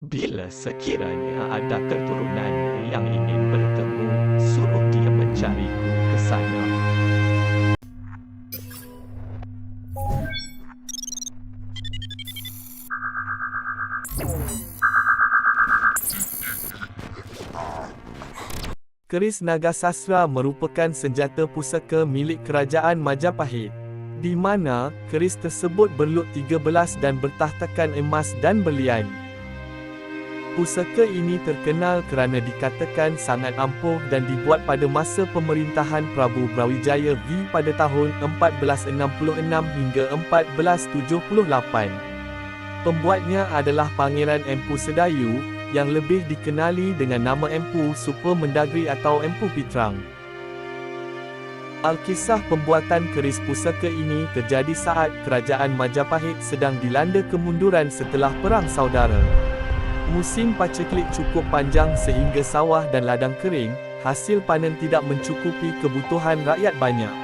Bila sekiranya ada keturunan yang ingin bertemu, suruh dia mencariku ke sana. Keris Naga Sastra merupakan senjata pusaka milik Kerajaan Majapahit, di mana keris tersebut berlut 13 dan bertahtakan emas dan berlian. Pusaka ini terkenal kerana dikatakan sangat ampuh dan dibuat pada masa pemerintahan Prabu Brawijaya V pada tahun 1466 hingga 1478. Pembuatnya adalah Pangeran Empu Sedayu, yang lebih dikenali dengan nama Empu Super Mendagri atau Empu Pitrang. Alkisah pembuatan keris pusaka ini terjadi saat Kerajaan Majapahit sedang dilanda kemunduran setelah Perang Saudara. Musim paceklik cukup panjang sehingga sawah dan ladang kering, hasil panen tidak mencukupi kebutuhan rakyat banyak.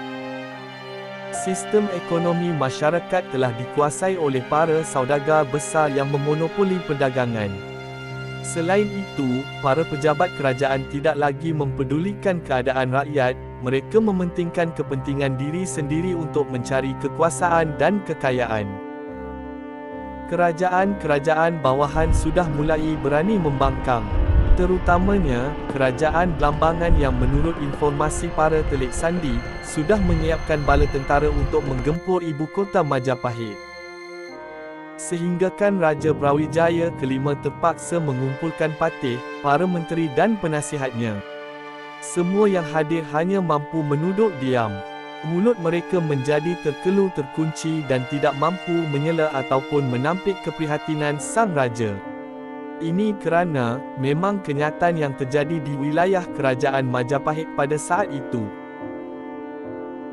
Sistem ekonomi masyarakat telah dikuasai oleh para saudagar besar yang memonopoli perdagangan. Selain itu, para pejabat kerajaan tidak lagi mempedulikan keadaan rakyat, mereka mementingkan kepentingan diri sendiri untuk mencari kekuasaan dan kekayaan. Kerajaan-kerajaan bawahan sudah mulai berani membangkang, terutamanya kerajaan Belambangan yang menurut informasi para telik sandi, sudah menyiapkan bala tentara untuk menggempur ibu kota Majapahit. Sehinggakan Raja Brawijaya kelima terpaksa mengumpulkan patih, para menteri dan penasihatnya. Semua yang hadir hanya mampu menuduk diam. Mulut mereka menjadi terkelu terkunci dan tidak mampu menyela ataupun menampik keprihatinan sang raja. Ini kerana, memang kenyataan yang terjadi di wilayah Kerajaan Majapahit pada saat itu.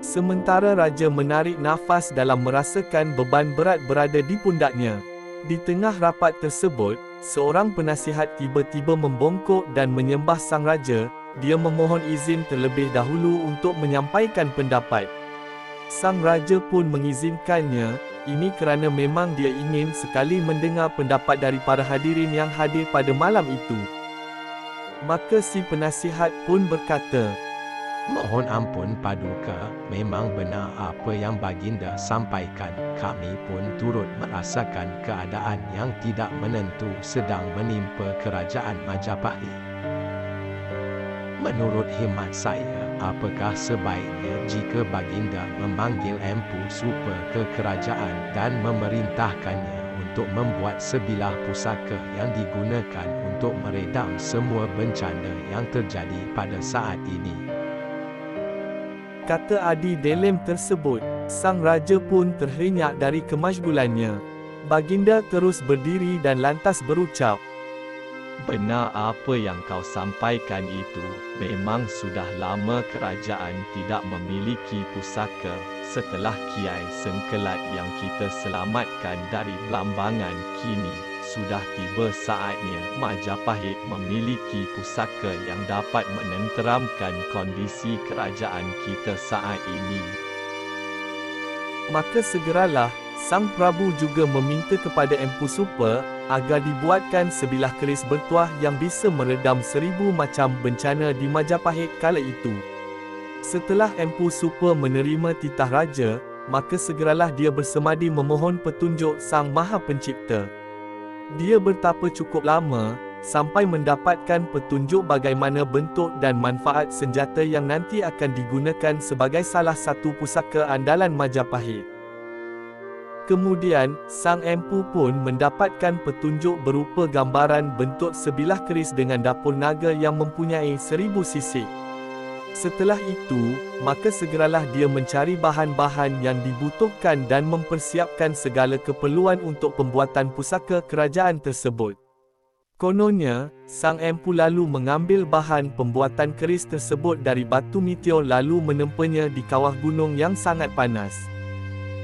Sementara raja menarik nafas dalam merasakan beban berat berada di pundaknya. Di tengah rapat tersebut, seorang penasihat tiba-tiba membongkok dan menyembah sang raja. Dia memohon izin terlebih dahulu untuk menyampaikan pendapat. Sang raja pun mengizinkannya, ini kerana memang dia ingin sekali mendengar pendapat dari para hadirin yang hadir pada malam itu. Maka si penasihat pun berkata, Mohon ampun Paduka, memang benar apa yang Baginda sampaikan. Kami pun turut merasakan keadaan yang tidak menentu sedang menimpa Kerajaan Majapahit. Menurut khidmat saya, apakah sebaiknya jika Baginda memanggil Empu Super ke kerajaan dan memerintahkannya untuk membuat sebilah pusaka yang digunakan untuk meredam semua bencana yang terjadi pada saat ini? kata Adi Delem tersebut. Sang raja pun terhenyak dari kemasygulannya. Baginda terus berdiri dan lantas berucap, Benar apa yang kau sampaikan itu, memang sudah lama kerajaan tidak memiliki pusaka. Setelah Kiai Sengkelat yang kita selamatkan dari Belambangan, kini sudah tiba saatnya Majapahit memiliki pusaka yang dapat menenteramkan kondisi kerajaan kita saat ini. maka segeralah, Sang Prabu juga meminta kepada Empu Super, agar dibuatkan sebilah keris bertuah yang bisa meredam 1000 macam bencana di Majapahit kala itu. Setelah Empu Super menerima titah raja, maka segeralah dia bersemadi memohon petunjuk Sang Maha Pencipta. Dia bertapa cukup lama, sampai mendapatkan petunjuk bagaimana bentuk dan manfaat senjata yang nanti akan digunakan sebagai salah satu pusaka andalan Majapahit. Kemudian, Sang Empu pun mendapatkan petunjuk berupa gambaran bentuk sebilah keris dengan dapur naga yang mempunyai 1000 sisik. Setelah itu, maka segeralah dia mencari bahan-bahan yang dibutuhkan dan mempersiapkan segala keperluan untuk pembuatan pusaka kerajaan tersebut. Kononnya, Sang Empu lalu mengambil bahan pembuatan keris tersebut dari batu meteor lalu menempanya di kawah gunung yang sangat panas.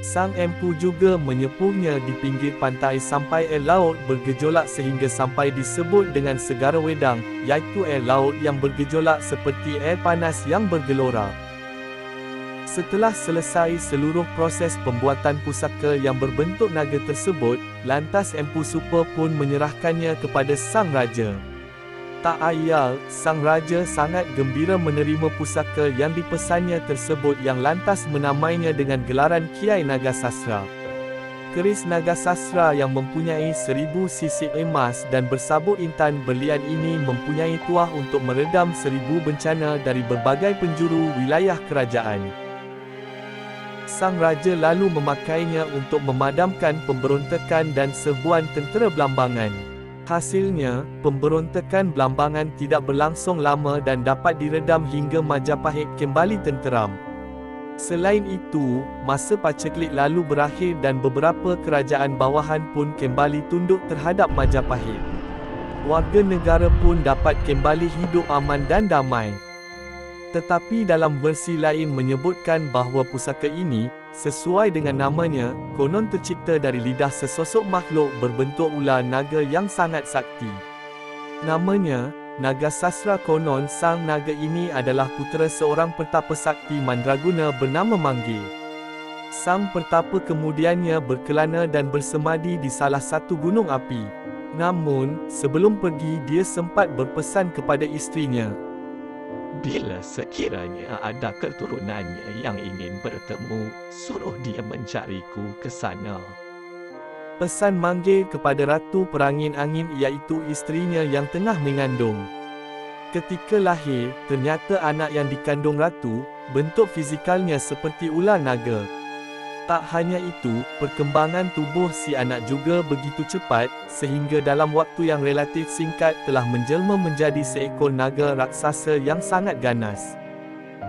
Sang Empu juga menyepuhnya di pinggir pantai sampai air laut bergejolak sehingga sampai disebut dengan segara wedang, iaitu air laut yang bergejolak seperti air panas yang bergelora. Setelah selesai seluruh proses pembuatan pusaka yang berbentuk naga tersebut, lantas Empu Super pun menyerahkannya kepada sang raja. Tak ayal, sang raja sangat gembira menerima pusaka yang dipesannya tersebut yang lantas menamainya dengan gelaran Kiai Naga Sasra. Keris Naga Sasra yang mempunyai 1000 sisik emas dan bersabuk intan berlian ini mempunyai tuah untuk meredam 1000 bencana dari berbagai penjuru wilayah kerajaan. Sang raja lalu memakainya untuk memadamkan pemberontakan dan serbuan tentera Belambangan. Hasilnya, pemberontakan Belambangan tidak berlangsung lama dan dapat diredam hingga Majapahit kembali tenteram. Selain itu, masa paceklik lalu berakhir dan beberapa kerajaan bawahan pun kembali tunduk terhadap Majapahit. Warga negara pun dapat kembali hidup aman dan damai. Tetapi dalam versi lain menyebutkan bahawa pusaka ini, sesuai dengan namanya, konon tercipta dari lidah sesosok makhluk berbentuk ular naga yang sangat sakti. Namanya, Naga Sasra. Konon sang naga ini adalah putera seorang petapa sakti mandraguna bernama Manggil. Sang petapa kemudiannya berkelana dan bersemadi di salah satu gunung api. Namun, sebelum pergi dia sempat berpesan kepada isterinya, Bila sekiranya ada keturunannya yang ingin bertemu, suruh dia mencariku ke sana. pesan Manggil kepada Ratu Perangin Angin iaitu isterinya yang tengah mengandung. Ketika lahir, ternyata anak yang dikandung Ratu, bentuk fizikalnya seperti ular naga. Tak hanya itu, perkembangan tubuh si anak juga begitu cepat, sehingga dalam waktu yang relatif singkat telah menjelma menjadi seekor naga raksasa yang sangat ganas.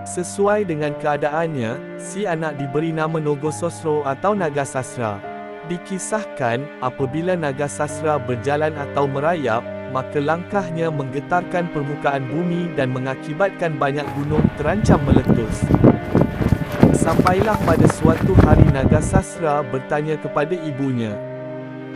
Sesuai dengan keadaannya, si anak diberi nama Nogososro atau Naga Sasra. Dikisahkan, apabila Naga Sasra berjalan atau merayap, maka langkahnya menggetarkan permukaan bumi dan mengakibatkan banyak gunung terancam meletus. Sampailah pada suatu hari Naga Sasra bertanya kepada ibunya,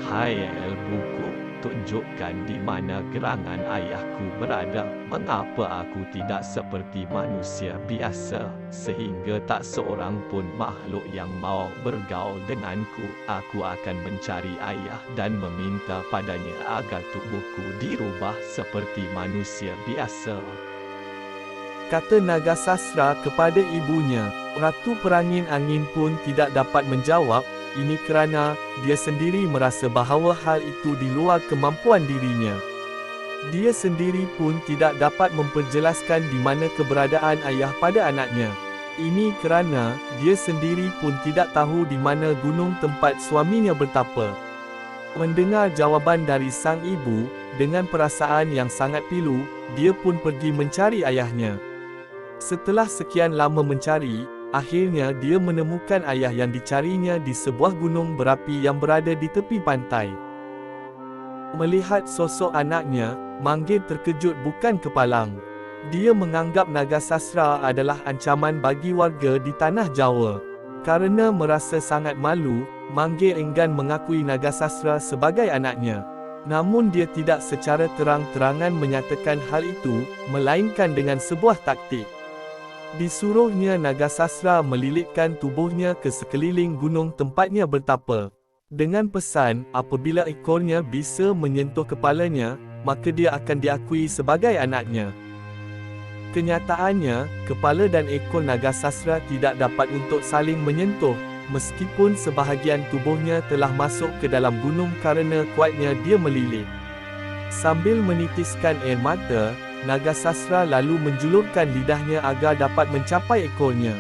Hai ibuku, tunjukkan di mana gerangan ayahku berada. Mengapa aku tidak seperti manusia biasa, sehingga tak seorang pun makhluk yang mau bergaul denganku. Aku akan mencari ayah dan meminta padanya agar tubuhku dirubah seperti manusia biasa. kata Naga Sasra kepada ibunya. Ratu Perangin Angin pun tidak dapat menjawab, ini kerana dia sendiri merasa bahawa hal itu di luar kemampuan dirinya. Dia sendiri pun tidak dapat memperjelaskan di mana keberadaan ayah pada anaknya. Ini kerana dia sendiri pun tidak tahu di mana gunung tempat suaminya bertapa. Mendengar jawaban dari sang ibu, dengan perasaan yang sangat pilu, dia pun pergi mencari ayahnya. Setelah sekian lama mencari, akhirnya dia menemukan ayah yang dicarinya di sebuah gunung berapi yang berada di tepi pantai. Melihat sosok anaknya, Manggil terkejut bukan kepalang. Dia menganggap Naga Sasra adalah ancaman bagi warga di tanah Jawa. Karena merasa sangat malu, Manggil enggan mengakui Naga Sasra sebagai anaknya. Namun dia tidak secara terang-terangan menyatakan hal itu, melainkan dengan sebuah taktik. Disuruhnya Naga Sasra melilitkan tubuhnya ke sekeliling gunung tempatnya bertapa. Dengan pesan, apabila ekornya bisa menyentuh kepalanya, maka dia akan diakui sebagai anaknya. Kenyataannya, kepala dan ekor Naga Sasra tidak dapat untuk saling menyentuh, meskipun sebahagian tubuhnya telah masuk ke dalam gunung kerana kuatnya dia melilit. Sambil menitiskan air mata, Naga Sasra lalu menjulurkan lidahnya agar dapat mencapai ekornya.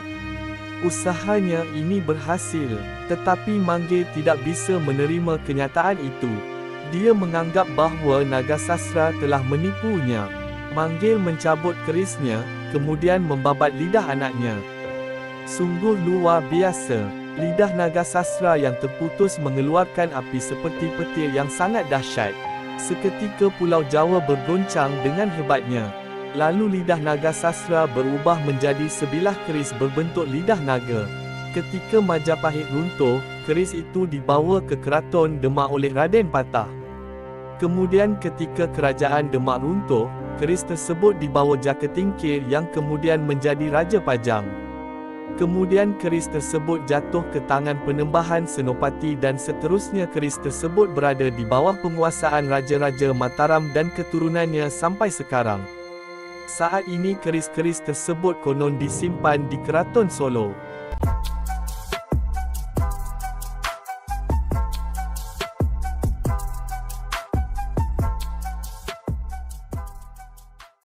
Usahanya ini berhasil, tetapi Manggil tidak bisa menerima kenyataan itu. Dia menganggap bahawa Naga Sasra telah menipunya. Manggil mencabut kerisnya, kemudian membabat lidah anaknya. Sungguh luar biasa, lidah Naga Sasra yang terputus mengeluarkan api seperti petir yang sangat dahsyat. Seketika Pulau Jawa bergoncang dengan hebatnya. Lalu lidah Naga Sasra berubah menjadi sebilah keris berbentuk lidah naga. Ketika Majapahit runtuh, keris itu dibawa ke Keraton Demak oleh Raden Patah. Kemudian ketika kerajaan Demak runtuh, keris tersebut dibawa Jaka Tingkir yang kemudian menjadi Raja Pajang. Kemudian keris tersebut jatuh ke tangan Penembahan Senopati dan seterusnya keris tersebut berada di bawah penguasaan Raja-Raja Mataram dan keturunannya sampai sekarang. Saat ini keris-keris tersebut konon disimpan di Keraton Solo.